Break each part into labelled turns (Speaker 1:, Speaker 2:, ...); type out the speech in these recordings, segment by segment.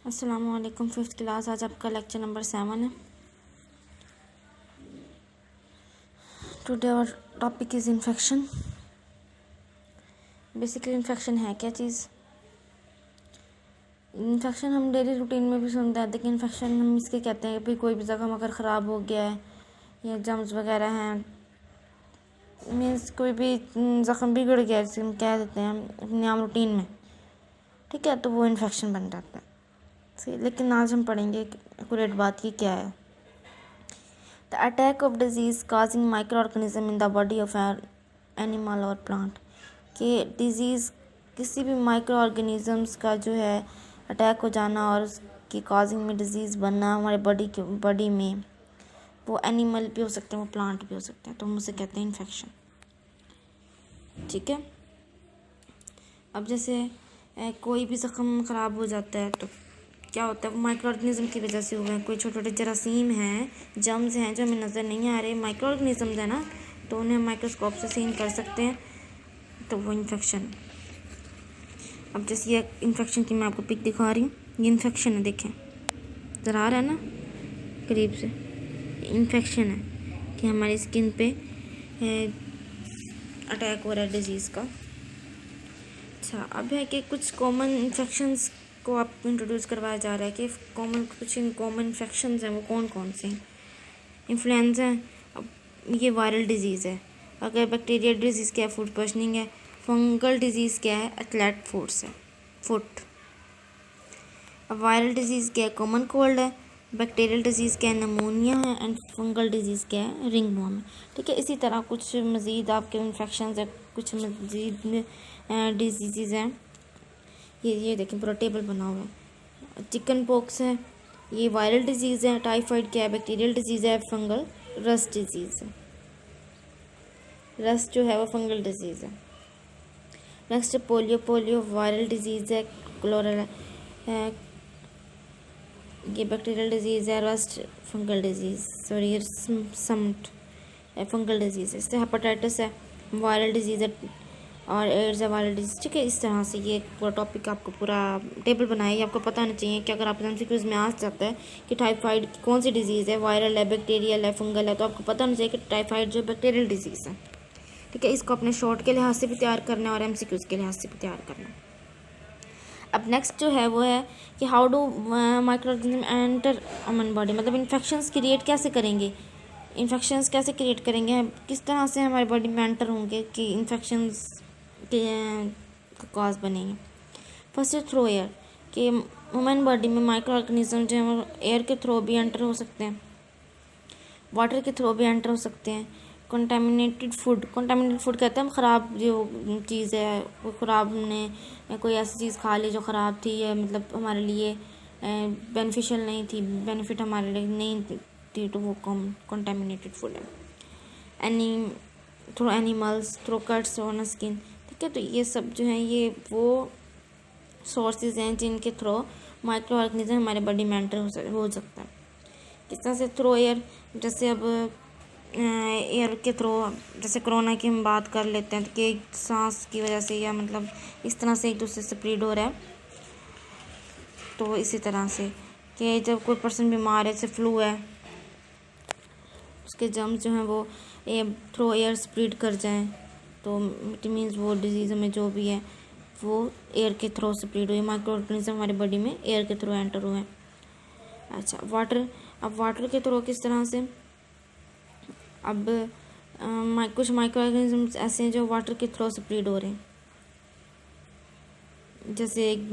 Speaker 1: अस्सलामुअलैकुम। Fifth class, आज आपका लेक्चर नंबर 7 है। Today our topic is infection. Basically infection है क्या चीज़? इन्फेक्शन हम डेली रूटीन में भी सुनते हैं, लेकिन इन्फेक्शन हम इसके कहते हैं कि भाई कोई भी जख्म अगर ख़राब हो गया है या जम्स वगैरह हैं, मीन्स कोई भी जख्म बिगड़ गया है, जिसे हम कह देते हैं अपने आम रूटीन में, ठीक है, तो वो इन्फेक्शन बन जाता है। सही, लेकिन आज हम पढ़ेंगे एक्यूरेट बात की क्या है। The attack of disease causing microorganism in the body of an animal or plant। कि डिज़ीज़ किसी भी माइक्रो ऑर्गेनिज़म्स का जो है अटैक हो जाना और उसकी कॉजिंग में डिज़ीज़ बनना हमारे बॉडी में, वो एनिमल भी हो सकते हैं, वो प्लांट भी हो सकते हैं, तो हम उसे कहते हैं इन्फेक्शन। ठीक है। अब जैसे कोई भी ज़ख्म ख़राब हो जाता है तो क्या होता है, वो माइक्रो ऑर्गेनिज़म की वजह से हुए हैं। कोई छोटे छोटे जरासीम हैं, जम्स हैं जो हमें नज़र नहीं आ रहे, माइक्रो ऑर्गेनिज़म्स हैं ना, तो उन्हें माइक्रोस्कोप से सीन कर सकते हैं, तो वो इन्फेक्शन। अब जैसे ये इन्फेक्शन की मैं आपको पिक दिखा रही हूँ, ये इन्फेक्शन है, देखें ज़रा आ रहा है ना करीब से, इन्फेक्शन है कि हमारी स्किन पे अटैक हो रहा है डिज़ीज़ का। अच्छा, अब है कि कुछ कॉमन इन्फेक्शंस को आपको इंट्रोड्यूस करवाया जा रहा है कि कुछ कॉमन इन्फेक्शंस हैं, वो कौन कौन से हैं। इन्फ्लुएंजा है, अब ये वायरल डिजीज़ है। अगर बैक्टीरियल डिजीज़ क्या है, फूड पॉइजनिंग है। फंगल डिजीज़ क्या है, एथलेट फूड्स है, फुट। अब वायरल डिजीज़ क्या है, कॉमन कोल्ड है। बैक्टीरियल डिजीज़ क्या है, नमोनिया है। एंड फंगल डिजीज़ क्या है, रिंगवॉर्म है। ठीक है, इसी तरह कुछ मज़ीद आपके इन्फेक्शंस है, कुछ मज़ीद डिजीज़ हैं। ये देखें पूरा टेबल बना हुआ है। चिकन पॉक्स है, ये वायरल डिजीज़ है। टाइफाइड क्या है, बैक्टीरियल डिजीज़ है। फंगल रस्ट डिजीज़ है, रस्ट जो है वो फंगल डिजीज़ है। नेक्स्ट पोलियो वायरल डिजीज़ है। क्लोरल है, ये बैक्टीरियल डिजीज़ है। Rust fungal disease, sorry समट fungal disease है। इससे हेपेटाइटिस है, वायरल डिजीज़ है। और एड्स है, वायरल डिजीज़। ठीक है, इस तरह से ये पूरा टॉपिक आपको पूरा टेबल बनाया, ये आपको पता होना चाहिए कि अगर आप एमसीक्यूज़ में आ जाता है कि टाइफाइड कौन सी डिजीज़ है, वायरल है, बैक्टीरियल है, फंगल है, तो आपको पता होना चाहिए कि टाइफाइड जो बैक्टीरियल डिजीज़ है। ठीक है, इसको अपने शॉर्ट के लिहाज से भी तैयार करना है और एमसीक्यूज़ के लिहाज से भी तैयार करना है। अब नेक्स्ट जो है वो है कि how do micro organism enter human body, मतलब इन्फेक्शंस क्रिएट कैसे करेंगे, इन्फेक्शंस कैसे क्रिएट करेंगे, किस तरह से हमारी बॉडी में एंटर होंगे कि इन्फेक्शंस के कॉज बनेंगे। फर्स्ट है थ्रू एयर, कि ह्यूमन बॉडी में माइक्रो ऑर्गेनिज्म जो है एयर के थ्रू भी एंटर हो सकते हैं, वाटर के थ्रू भी एंटर हो सकते हैं। कंटामिनेटेड फूड कहते हैं हम ख़राब जो चीज़ है, वो ख़राब हमने कोई ऐसी चीज़ खा ली जो ख़राब थी, या मतलब हमारे लिए बेनिफिशियल नहीं थी, बेनिफिट हमारे लिए नहीं थी, तो वो कंटामिनेटेड फूड है। Through animals, through cuts on skin. ठीक है, तो ये सब जो हैं ये वो सोर्सेज हैं जिनके थ्रू माइक्रो ऑर्गेनिज्म हमारे बॉडी में एंटर हो सकता है। किस तरह से, थ्रू एयर, जैसे अब एयर के थ्रू, जैसे कोरोना की हम बात कर लेते हैं कि सांस की वजह से या मतलब इस तरह से एक दूसरे से स्प्रेड हो रहा है। तो इसी तरह से कि जब कोई पर्सन बीमार है, जैसे फ्लू है, उसके जम्स जो हैं वो थ्रू एयर स्प्रेड कर जाएं, तो इट मीन्स वो डिजीज़ में जो भी है वो एयर के थ्रू स्प्रेड हुई। माइक्रो ऑर्गेनिज्म हमारी बॉडी में एयर के थ्रू एंटर हुए हैं। अच्छा, वाटर, अब वाटर के थ्रू किस तरह से, अब कुछ माइक्रो ऑर्गेनिज्म ऐसे हैं जो वाटर के थ्रू स्प्रेड हो रहे हैं। जैसे एक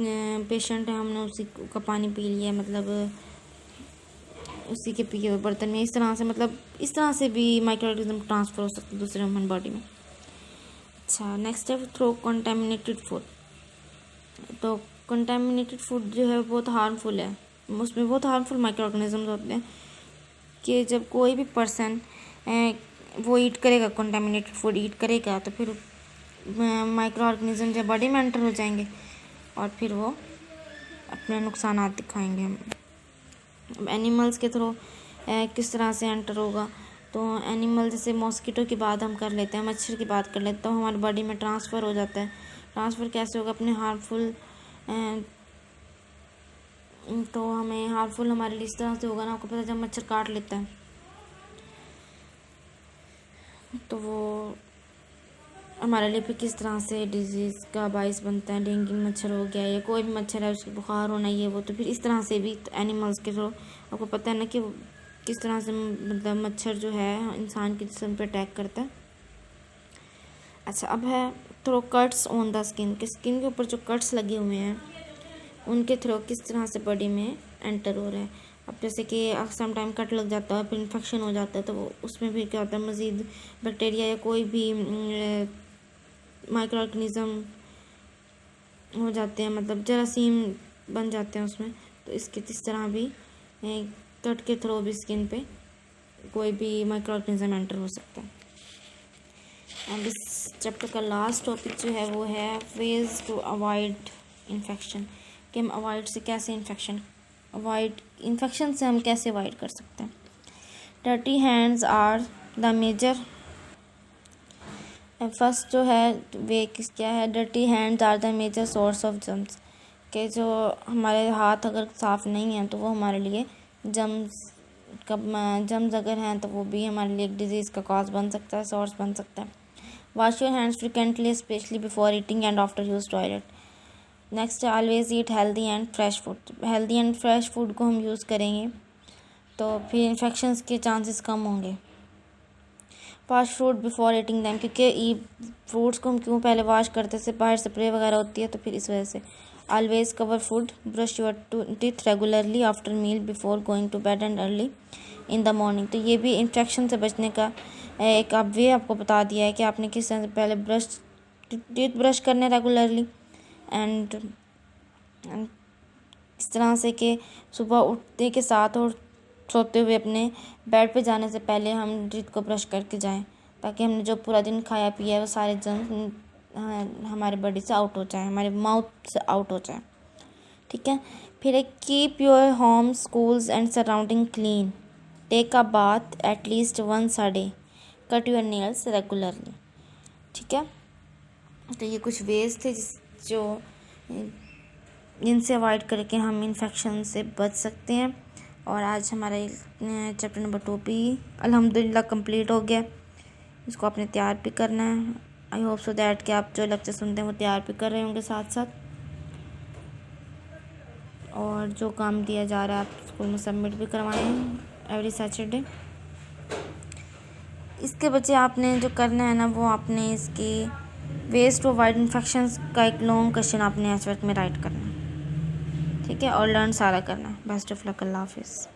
Speaker 1: पेशेंट है, हमने उसी का पानी पी लिया, मतलब उसी के पिए हुए बर्तन में, इस तरह से, मतलब इस तरह से भी माइक्रो ऑर्गेनिज्म ट्रांसफ़र हो सकते हैं दूसरे ह्यूमन बॉडी में। अच्छा, नेक्स्ट है थ्रू कंटामिनेटेड फूड। तो कंटामिनेटेड फूड जो है बहुत हार्मफुल है, उसमें बहुत हार्मफुल माइक्रो ऑर्गेनिजम्स होते हैं कि जब कोई भी पर्सन वो ईट करेगा, कंटामिनेटेड फूड ईट करेगा, तो फिर माइक्रो ऑर्गेनिज्म जो बॉडी में एंटर हो जाएंगे और फिर वो अपने नुकसान दिखाएंगे हम। एनिमल्स के थ्रू किस तरह से एंटर होगा, तो एनिमल जैसे मॉस्किटो की बात हम कर लेते हैं, मच्छर की बात कर लेते हैं, तो हमारी बॉडी में ट्रांसफ़र हो जाता है। ट्रांसफ़र कैसे होगा, अपने हार्मफुल तो हमें हार्मफुल हमारे लिए इस तरह से होगा ना, आपको पता है जब मच्छर काट लेता है तो वो हमारे लिए फिर किस तरह से डिजीज़ का बाइस बनता है। डेंगू मच्छर हो गया या कोई भी मच्छर है उसको बुखार होना ये वो, तो फिर इस तरह से भी एनिमल्स के थ्रू आपको पता है ना कि किस तरह से मतलब मच्छर जो है इंसान के जिस्म पे अटैक करता है। अच्छा, अब है through cuts on the skin, के स्किन के ऊपर जो कट्स लगे हुए हैं उनके थ्रू किस तरह से बॉडी में एंटर हो रहा है। अब जैसे कि सम टाइम कट लग जाता है फिर इन्फेक्शन हो जाता है, तो वो उसमें फिर क्या होता है मज़ीद बैक्टीरिया या कोई भी माइक्रो ऑर्गेनिज़म हो जाते हैं, मतलब जरासीम बन जाते हैं उसमें। तो इसके इस तरह भी कट के थ्रू भी स्किन पे कोई भी माइक्रो ऑर्गेनिज़म एंटर हो सकता है। अब इस चैप्टर का लास्ट टॉपिक जो है वो है वेज टू अवॉइड इन्फेक्शन, कि हम अवॉइड से कैसे इन्फेक्शन से हम कैसे अवॉइड कर सकते हैं। Dirty hands are the major, first जो है वे क्या है, dirty hands are the major source of germs, के जो हमारे हाथ अगर साफ़ नहीं हैं तो वो हमारे लिए जम्स अगर हैं तो वो भी हमारे लिए एक डिजीज़ का कॉज बन सकता है, सोर्स बन सकता है। Wash your hands frequently specially before eating and after use toilet. Next, always eat healthy and fresh food, healthy and fresh food को हम यूज़ करेंगे तो फिर इन्फेक्शंस के चांसेस कम होंगे। Wash fruit before eating them, क्योंकि फ्रूट्स को हम क्यों पहले वॉश करते से बाहर स्प्रे वगैरह होती है तो फिर इस वजह से। Always cover food, brush your teeth regularly after meal before going to bed and early in the morning. तो ये भी इन्फेक्शन से बचने का एक अब वे आपको बता दिया है कि आपने किस तरह से पहले टीथ ब्रश करने रेगुलरली एंड इस तरह से कि सुबह उठने के साथ और सोते हुए अपने बेड पे जाने से पहले हम टीथ को ब्रश करके जाएं, ताकि हमने जो पूरा दिन खाया पिया है वो सारे जर्म हमारे बॉडी से आउट हो जाए, हमारे माउथ से आउट हो जाए। ठीक है, फिर एक keep your home schools and surrounding clean, take a bath at least once a day, cut your nails regularly. ठीक है, तो ये कुछ वेज थे जो जिनसे अवॉइड करके हम इन्फेक्शन से बच सकते हैं। और आज हमारा चैप्टर नंबर 2 भी अल्हम्दुलिल्लाह कंप्लीट हो गया। इसको आपने तैयार भी करना है। आई होप सो दैट कि आप जो लेक्चर सुनते हैं वो तैयार भी कर रहे होंगे साथ साथ, और जो काम दिया जा रहा है आप स्कूल में सबमिट भी करवाएं एवरी सैटरडे। इसके बच्चे आपने जो करना है ना वो आपने इसकी वेज टू अवॉइड इन्फेक्शंस का एक लॉन्ग क्वेश्चन आपने एच वर्क में राइट करना है। ठीक है, और लर्न सारा करना है। बेस्ट ऑफ लक, अल्लाह हाफिज़।